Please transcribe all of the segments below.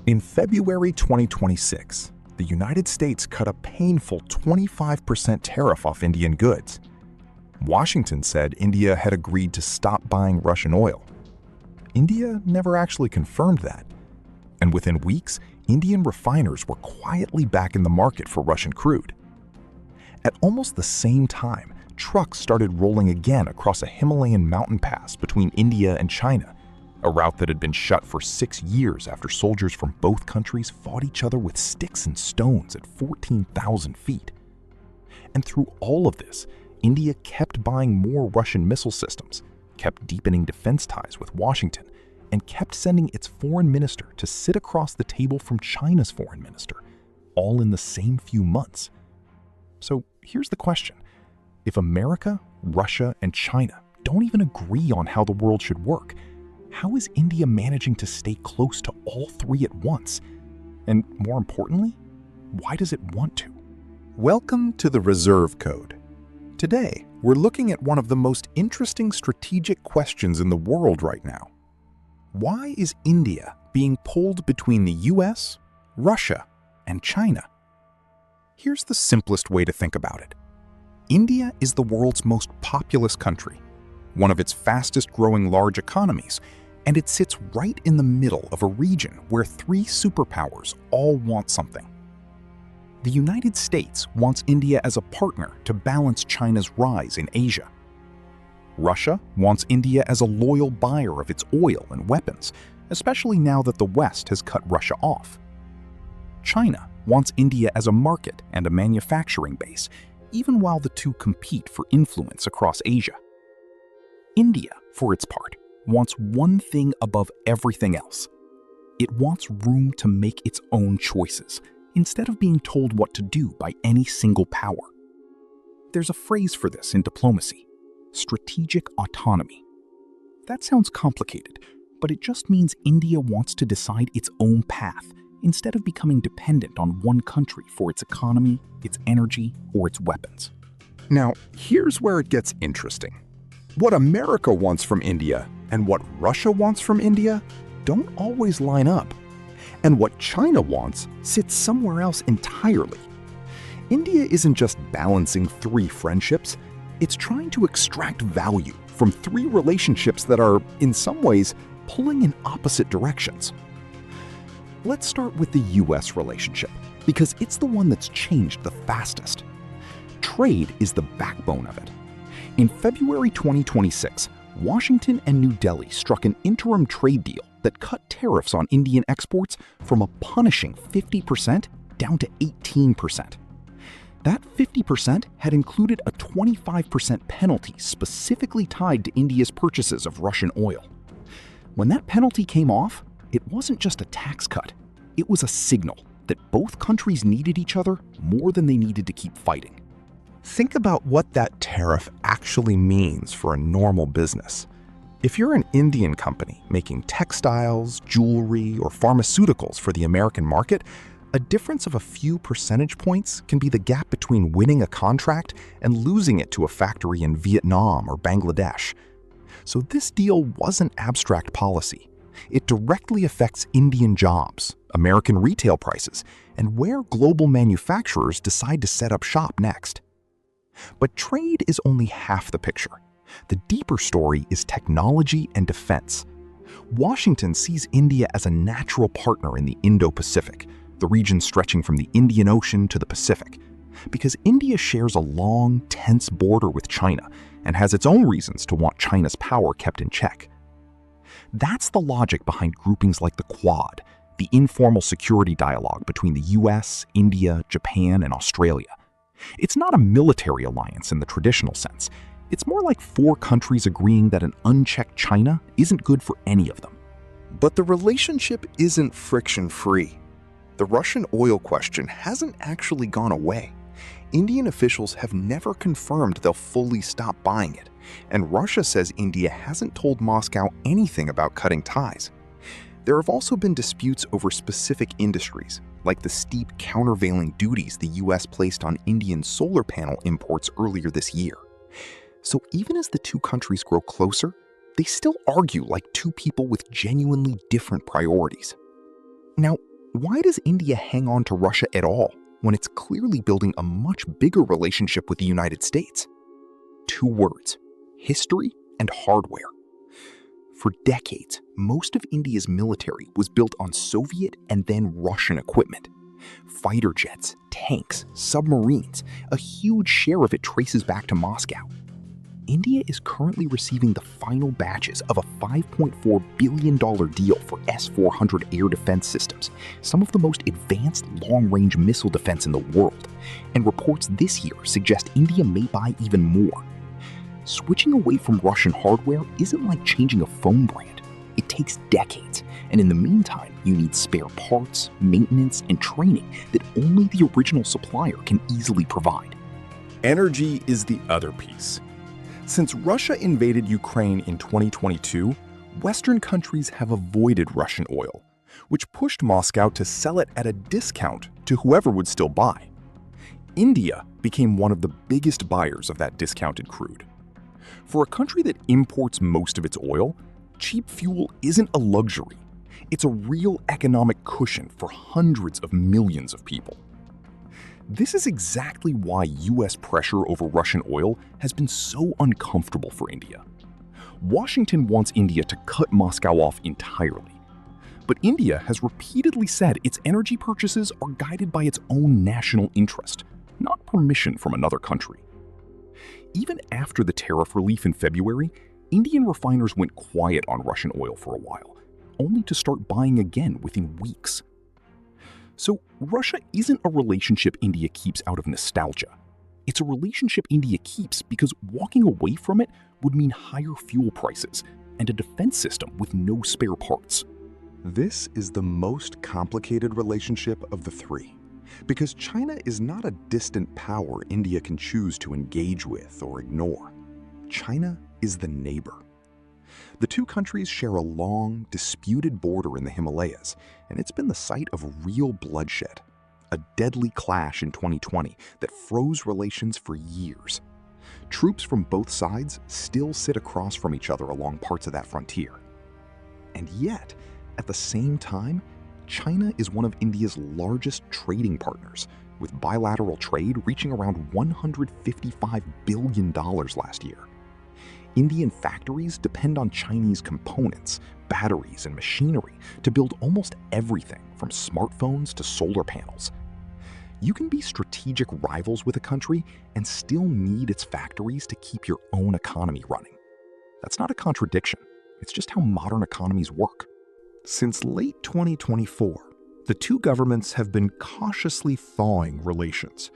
In February 2026, the United States cut a painful 25% tariff off Indian goods. Washington said India had agreed to stop buying Russian oil. India never actually confirmed that. And within weeks, Indian refiners were quietly back in the market for Russian crude. At almost the same time, trucks started rolling again across a Himalayan mountain pass between India and China, a route that had been shut for 6 years after soldiers from both countries fought each other with sticks and stones at 14,000 feet. And through all of this, India kept buying more Russian missile systems, kept deepening defense ties with Washington, and kept sending its foreign minister to sit across the table from China's foreign minister, all in the same few months. So here's the question. If America, Russia, and China don't even agree on how the world should work, how is India managing to stay close to all three at once? And more importantly, why does it want to? Welcome to the Reserve Code. Today, we're looking at one of the most interesting strategic questions in the world right now. Why is India being pulled between the US, Russia, and China? Here's the simplest way to think about it. India is the world's most populous country, one of its fastest-growing large economies, and it sits right in the middle of a region where three superpowers all want something. The United States wants India as a partner to balance China's rise in Asia. Russia wants India as a loyal buyer of its oil and weapons, especially now that the West has cut Russia off. China wants India as a market and a manufacturing base, even while the two compete for influence across Asia. India, for its part, wants one thing above everything else. It wants room to make its own choices, instead of being told what to do by any single power. There's a phrase for this in diplomacy: strategic autonomy. That sounds complicated, but it just means India wants to decide its own path, instead of becoming dependent on one country for its economy, its energy, or its weapons. Now, here's where it gets interesting. What America wants from India and what Russia wants from India don't always line up. And what China wants sits somewhere else entirely. India isn't just balancing three friendships, it's trying to extract value from three relationships that are, in some ways, pulling in opposite directions. Let's start with the US relationship, because it's the one that's changed the fastest. Trade is the backbone of it. In February 2026, Washington and New Delhi struck an interim trade deal that cut tariffs on Indian exports from a punishing 50% down to 18%. That 50% had included a 25% penalty specifically tied to India's purchases of Russian oil. When that penalty came off, it wasn't just a tax cut, it was a signal that both countries needed each other more than they needed to keep fighting. Think about what that tariff actually means for a normal business. If you're an Indian company making textiles, jewelry, or pharmaceuticals for the American market, a difference of a few percentage points can be the gap between winning a contract and losing it to a factory in Vietnam or Bangladesh. So this deal wasn't abstract policy. It directly affects Indian jobs, American retail prices, and where global manufacturers decide to set up shop next. But trade is only half the picture. The deeper story is technology and defense. Washington sees India as a natural partner in the Indo-Pacific, the region stretching from the Indian Ocean to the Pacific, because India shares a long, tense border with China and has its own reasons to want China's power kept in check. That's the logic behind groupings like the Quad, the informal security dialogue between the US, India, Japan, and Australia. It's not a military alliance in the traditional sense. It's more like four countries agreeing that an unchecked China isn't good for any of them. But the relationship isn't friction-free. The Russian oil question hasn't actually gone away. Indian officials have never confirmed they'll fully stop buying it, and Russia says India hasn't told Moscow anything about cutting ties. There have also been disputes over specific industries, like the steep countervailing duties the US placed on Indian solar panel imports earlier this year. So even as the two countries grow closer, they still argue like two people with genuinely different priorities. Now, Why does India hang on to Russia at all when it's clearly building a much bigger relationship with the United States? Two words: history and hardware. For decades, most of India's military was built on Soviet and then Russian equipment. Fighter jets, tanks, submarines, a huge share of it traces back to Moscow. India is currently receiving the final batches of a $5.4 billion deal for S-400 air defense systems, some of the most advanced long-range missile defense in the world, and reports this year suggest India may buy even more. Switching away from Russian hardware isn't like changing a phone brand. It takes decades, and in the meantime, you need spare parts, maintenance, and training that only the original supplier can easily provide. Energy is the other piece. Since Russia invaded Ukraine in 2022, Western countries have avoided Russian oil, which pushed Moscow to sell it at a discount to whoever would still buy. India became one of the biggest buyers of that discounted crude. For a country that imports most of its oil, cheap fuel isn't a luxury. It's a real economic cushion for hundreds of millions of people. This is exactly why US pressure over Russian oil has been so uncomfortable for India. Washington wants India to cut Moscow off entirely. But India has repeatedly said its energy purchases are guided by its own national interest, not permission from another country. Even after the tariff relief in February, Indian refiners went quiet on Russian oil for a while, only to start buying again within weeks. So Russia isn't a relationship India keeps out of nostalgia. It's a relationship India keeps because walking away from it would mean higher fuel prices and a defense system with no spare parts. This is the most complicated relationship of the three, because China is not a distant power India can choose to engage with or ignore. China is the neighbor. The two countries share a long, disputed border in the Himalayas, and it's been the site of real bloodshed. A deadly clash in 2020 that froze relations for years. Troops from both sides still sit across from each other along parts of that frontier. And yet, at the same time, China is one of India's largest trading partners, with bilateral trade reaching around $155 billion last year. Indian factories depend on Chinese components, batteries, and machinery to build almost everything from smartphones to solar panels. You can be strategic rivals with a country and still need its factories to keep your own economy running. That's not a contradiction. It's just how modern economies work. Since late 2024, the two governments have been cautiously thawing relations.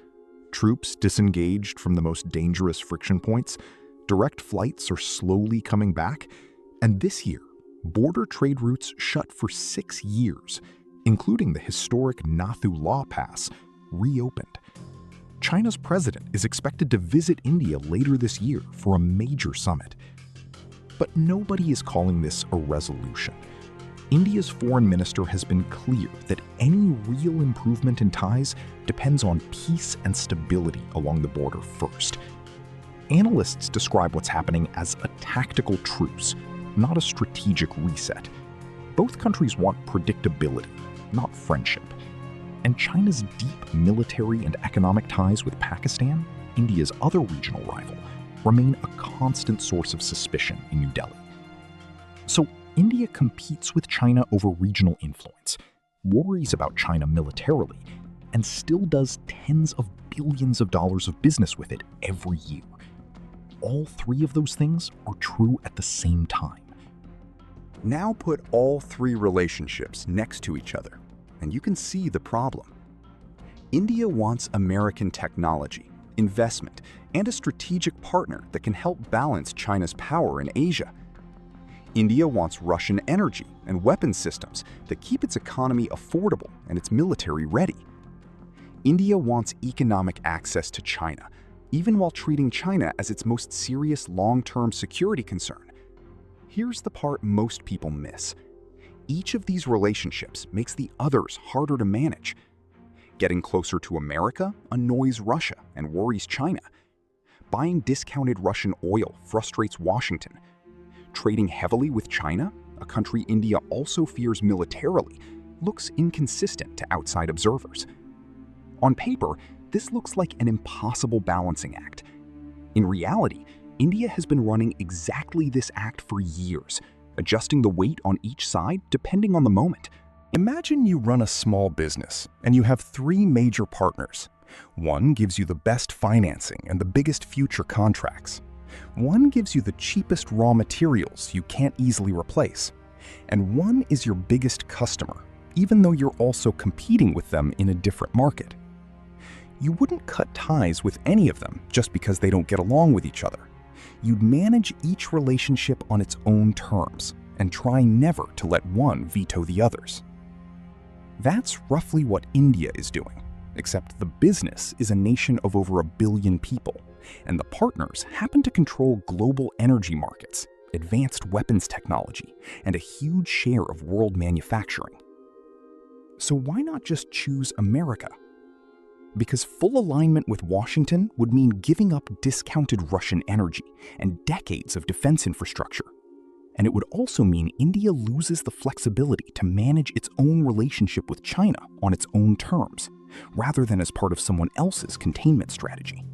Troops disengaged from the most dangerous friction points, direct flights are slowly coming back, and this year, border trade routes shut for 6 years, including the historic Nathu Law Pass, reopened. China's president is expected to visit India later this year for a major summit. But nobody is calling this a resolution. India's foreign minister has been clear that any real improvement in ties depends on peace and stability along the border first. Analysts describe what's happening as a tactical truce, not a strategic reset. Both countries want predictability, not friendship. And China's deep military and economic ties with Pakistan, India's other regional rival, remain a constant source of suspicion in New Delhi. So India competes with China over regional influence, worries about China militarily, and still does tens of billions of dollars of business with it every year. All three of those things are true at the same time. Now put all three relationships next to each other, and you can see the problem. India wants American technology, investment, and a strategic partner that can help balance China's power in Asia. India wants Russian energy and weapons systems that keep its economy affordable and its military ready. India wants economic access to China, even while treating China as its most serious long-term security concern. Here's the part most people miss. Each of these relationships makes the others harder to manage. Getting closer to America annoys Russia and worries China. Buying discounted Russian oil frustrates Washington. Trading heavily with China, a country India also fears militarily, looks inconsistent to outside observers. On paper, this looks like an impossible balancing act. In reality, India has been running exactly this act for years, adjusting the weight on each side depending on the moment. Imagine you run a small business and you have three major partners. One gives you the best financing and the biggest future contracts. One gives you the cheapest raw materials you can't easily replace. And one is your biggest customer, even though you're also competing with them in a different market. You wouldn't cut ties with any of them just because they don't get along with each other. You'd manage each relationship on its own terms and try never to let one veto the others. That's roughly what India is doing, except the business is a nation of over 1 billion people, and the partners happen to control global energy markets, advanced weapons technology, and a huge share of world manufacturing. So why not just choose America? Because full alignment with Washington would mean giving up discounted Russian energy and decades of defense infrastructure. And it would also mean India loses the flexibility to manage its own relationship with China on its own terms, rather than as part of someone else's containment strategy.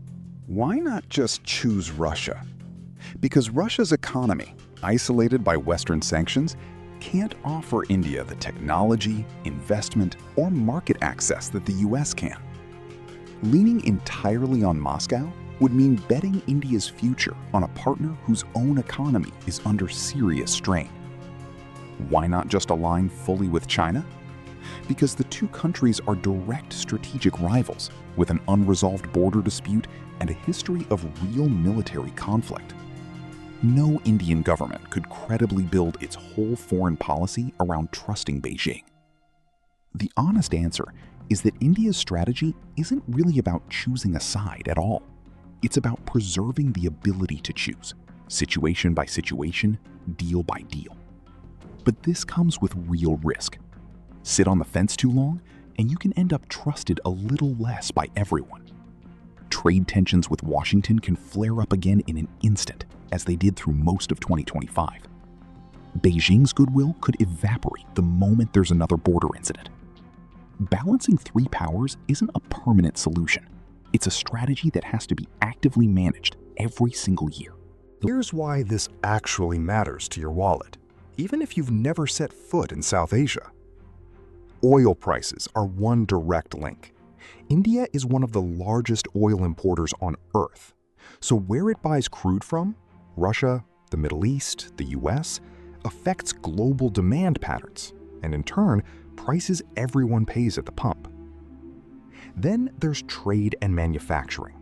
Why not just choose Russia? Because Russia's economy, isolated by Western sanctions, can't offer India the technology, investment, or market access that the US can. Leaning entirely on Moscow would mean betting India's future on a partner whose own economy is under serious strain. Why not just align fully with China? Because the two countries are direct strategic rivals with an unresolved border dispute and a history of real military conflict. No Indian government could credibly build its whole foreign policy around trusting Beijing. The honest answer is that India's strategy isn't really about choosing a side at all. It's about preserving the ability to choose, situation by situation, deal by deal. But this comes with real risk. Sit on the fence too long, and you can end up trusted a little less by everyone. Trade tensions with Washington can flare up again in an instant, as they did through most of 2025. Beijing's goodwill could evaporate the moment there's another border incident. Balancing three powers isn't a permanent solution. It's a strategy that has to be actively managed every single year. Here's why this actually matters to your wallet, even if you've never set foot in South Asia. Oil prices are one direct link. India is one of the largest oil importers on Earth. So where it buys crude from, Russia, the Middle East, the US, affects global demand patterns, and in turn, prices everyone pays at the pump. Then there's trade and manufacturing.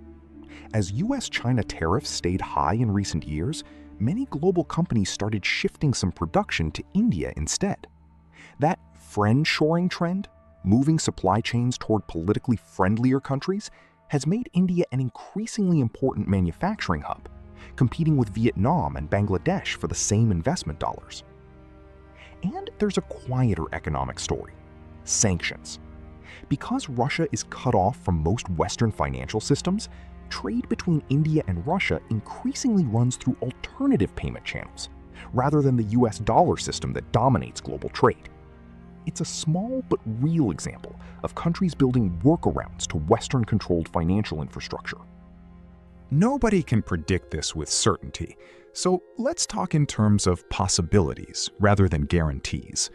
As US-China tariffs stayed high in recent years, many global companies started shifting some production to India instead. That friend-shoring trend, moving supply chains toward politically friendlier countries, has made India an increasingly important manufacturing hub, competing with Vietnam and Bangladesh for the same investment dollars. And there's a quieter economic story: sanctions. Because Russia is cut off from most Western financial systems, trade between India and Russia increasingly runs through alternative payment channels, rather than the US dollar system that dominates global trade. It's a small but real example of countries building workarounds to Western-controlled financial infrastructure. Nobody can predict this with certainty, so let's talk in terms of possibilities rather than guarantees.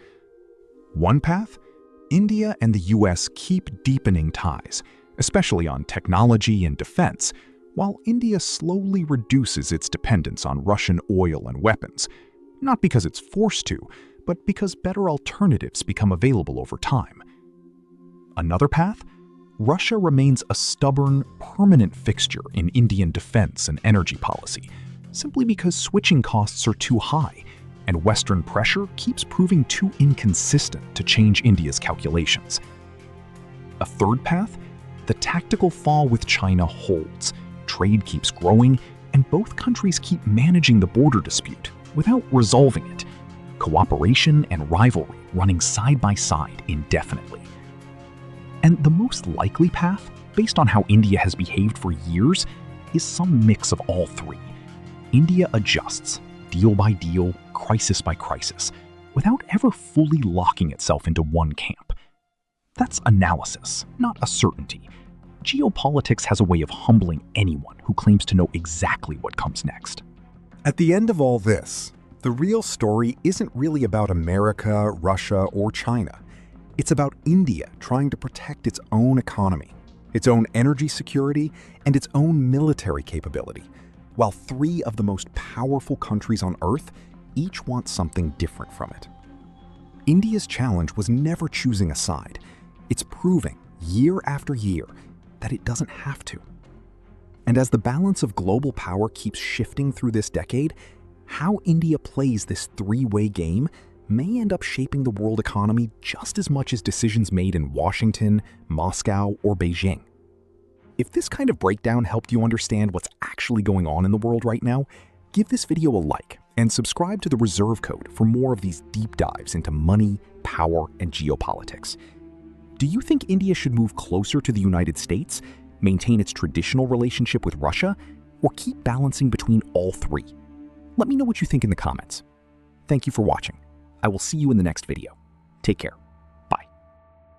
One path? India and the US keep deepening ties, especially on technology and defense, while India slowly reduces its dependence on Russian oil and weapons, not because it's forced to, but because better alternatives become available over time. Another path? Russia remains a stubborn, permanent fixture in Indian defense and energy policy, simply because switching costs are too high, and Western pressure keeps proving too inconsistent to change India's calculations. A third path? The tactical fall with China holds. Trade keeps growing, and both countries keep managing the border dispute without resolving it. Cooperation and rivalry running side by side indefinitely. And the most likely path, based on how India has behaved for years, is some mix of all three. India adjusts, deal by deal, crisis by crisis, without ever fully locking itself into one camp. That's analysis, not a certainty. Geopolitics has a way of humbling anyone who claims to know exactly what comes next. At the end of all this, the real story isn't really about America, Russia, or China. It's about India trying to protect its own economy, its own energy security, and its own military capability, while three of the most powerful countries on Earth each want something different from it. India's challenge was never choosing a side. It's proving, year after year, that it doesn't have to. And as the balance of global power keeps shifting through this decade, how India plays this three-way game may end up shaping the world economy just as much as decisions made in Washington, Moscow, or Beijing. If this kind of breakdown helped you understand what's actually going on in the world right now, give this video a like and subscribe to the Reserve Code for more of these deep dives into money, power, and geopolitics. Do you think India should move closer to the United States, maintain its traditional relationship with Russia, or keep balancing between all three? Let me know what you think in the comments. Thank you for watching. I will see you in the next video. Take care.